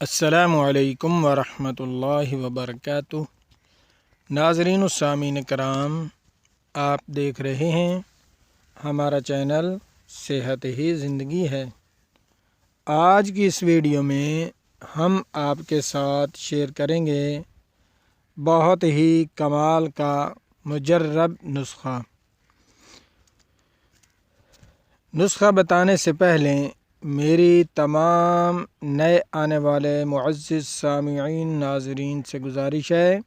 السلام علیکم ورحمۃ اللہ وبرکاتہ۔ ناظرین و سامعین کرام، آپ دیکھ رہے ہیں ہمارا چینل صحت ہی زندگی ہے۔ آج کی اس ویڈیو میں ہم آپ کے ساتھ شیئر کریں گے بہت ہی کمال کا مجرب نسخہ بتانے سے پہلے میری تمام نئے آنے والے معزز سامعین ناظرین سے گزارش ہے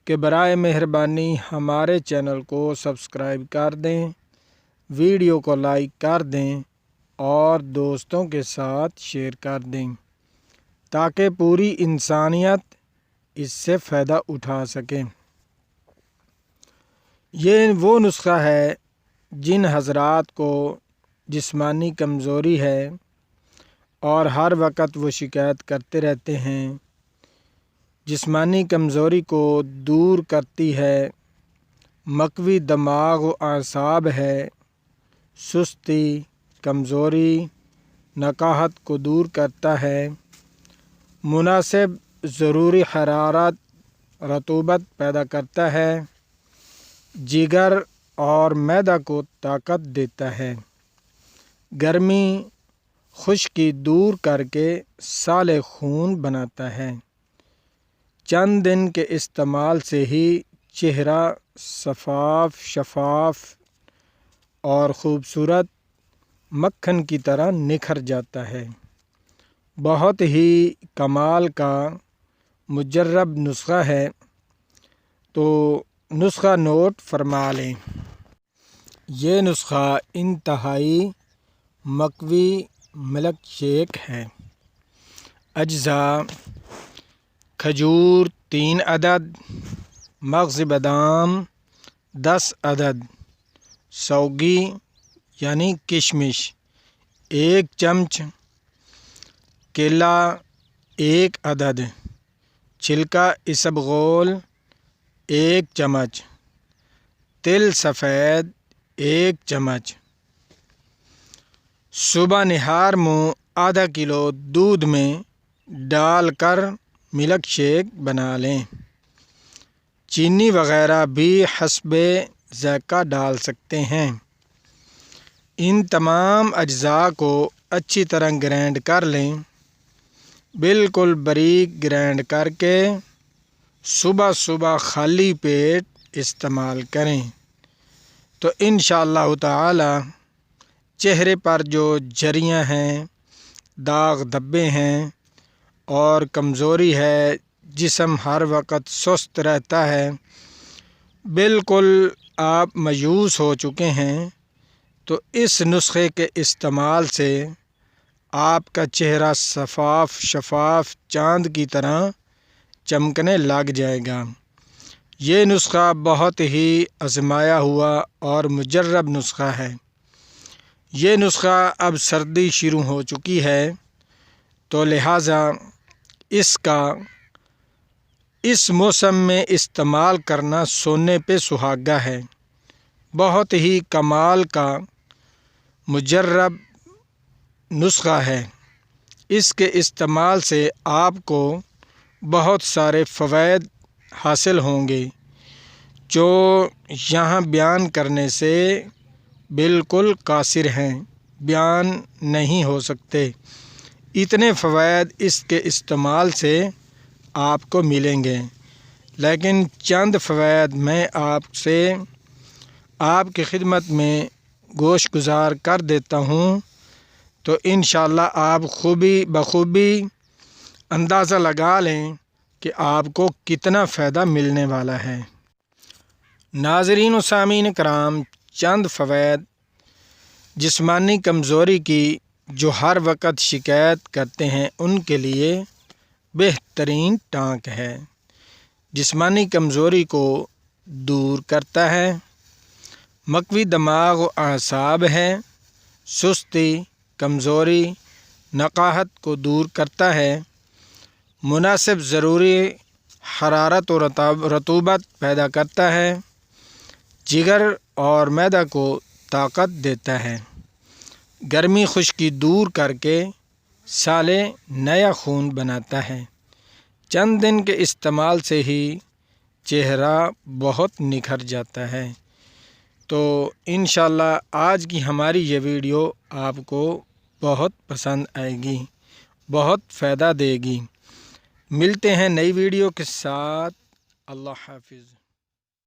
کہ برائے مہربانی ہمارے چینل کو سبسکرائب کر دیں، ویڈیو کو لائک کر دیں اور دوستوں کے ساتھ شیئر کر دیں تاکہ پوری انسانیت اس سے فائدہ اٹھا سکے۔ یہ وہ نسخہ ہے جن حضرات کو جسمانی کمزوری ہے اور ہر وقت وہ شکایت کرتے رہتے ہیں۔ جسمانی کمزوری کو دور کرتی ہے، مقوی دماغ و اعصاب ہے، سستی، کمزوری، نقاہت کو دور کرتا ہے، مناسب ضروری حرارت رطوبت پیدا کرتا ہے، جگر اور معدہ کو طاقت دیتا ہے، گرمی خشکی دور کر کے سالے خون بناتا ہے۔ چند دن کے استعمال سے ہی چہرہ صاف شفاف اور خوبصورت مکھن کی طرح نکھر جاتا ہے۔ بہت ہی کمال کا مجرب نسخہ ہے، تو نسخہ نوٹ فرما لیں۔ یہ نسخہ انتہائی مقوی ملک شیک ہے۔ اجزاء: کھجور 3 عدد، مغز بادام 10 عدد، سوگی یعنی کشمش 1 چمچ، کیلا 1 عدد، چھلکا اسبغول 1 چمچ، تل سفید 1 چمچ۔ صبح نہار منہ آدھا کلو دودھ میں ڈال کر ملک شیک بنا لیں۔ چینی وغیرہ بھی حسب ذائقہ ڈال سکتے ہیں۔ ان تمام اجزاء کو اچھی طرح گرینڈ کر لیں۔ بالکل باریک گرینڈ کر کے صبح صبح خالی پیٹ استعمال کریں تو انشاءاللہ تعالی چہرے پر جو جریاں ہیں، داغ دھبے ہیں اور کمزوری ہے، جسم ہر وقت سست رہتا ہے، بالکل آپ مایوس ہو چکے ہیں، تو اس نسخے کے استعمال سے آپ کا چہرہ صاف شفاف چاند کی طرح چمکنے لگ جائے گا۔ یہ نسخہ بہت ہی آزمایا ہوا اور مجرب نسخہ ہے۔ یہ نسخہ اب سردی شروع ہو چکی ہے، تو لہٰذا اس کا اس موسم میں استعمال کرنا سونے پہ سہاگا ہے۔ بہت ہی کمال کا مجرب نسخہ ہے۔ اس کے استعمال سے آپ کو بہت سارے فوائد حاصل ہوں گے جو یہاں بیان کرنے سے بالکل قاصر ہیں، بیان نہیں ہو سکتے۔ اتنے فوائد اس کے استعمال سے آپ کو ملیں گے، لیکن چند فوائد میں آپ کی خدمت میں گوش گزار کر دیتا ہوں، تو انشاءاللہ آپ بخوبی اندازہ لگا لیں کہ آپ کو کتنا فائدہ ملنے والا ہے۔ ناظرین و سامعین کرام، چند فوائد جسمانی کمزوری کی جو ہر وقت شکایت کرتے ہیں ان کے لیے بہترین ٹانک ہے۔ جسمانی کمزوری کو دور کرتا ہے، مقوی دماغ و اعصاب ہے، سستی، کمزوری، نقاہت کو دور کرتا ہے، مناسب ضروری حرارت و رطوبت پیدا کرتا ہے، جگر اور معدہ کو طاقت دیتا ہے، گرمی خشکی دور کر کے سالے نیا خون بناتا ہے۔ چند دن کے استعمال سے ہی چہرہ بہت نکھر جاتا ہے۔ تو انشاءاللہ آج کی ہماری یہ ویڈیو آپ کو بہت پسند آئے گی، بہت فائدہ دے گی۔ ملتے ہیں نئی ویڈیو کے ساتھ۔ اللہ حافظ۔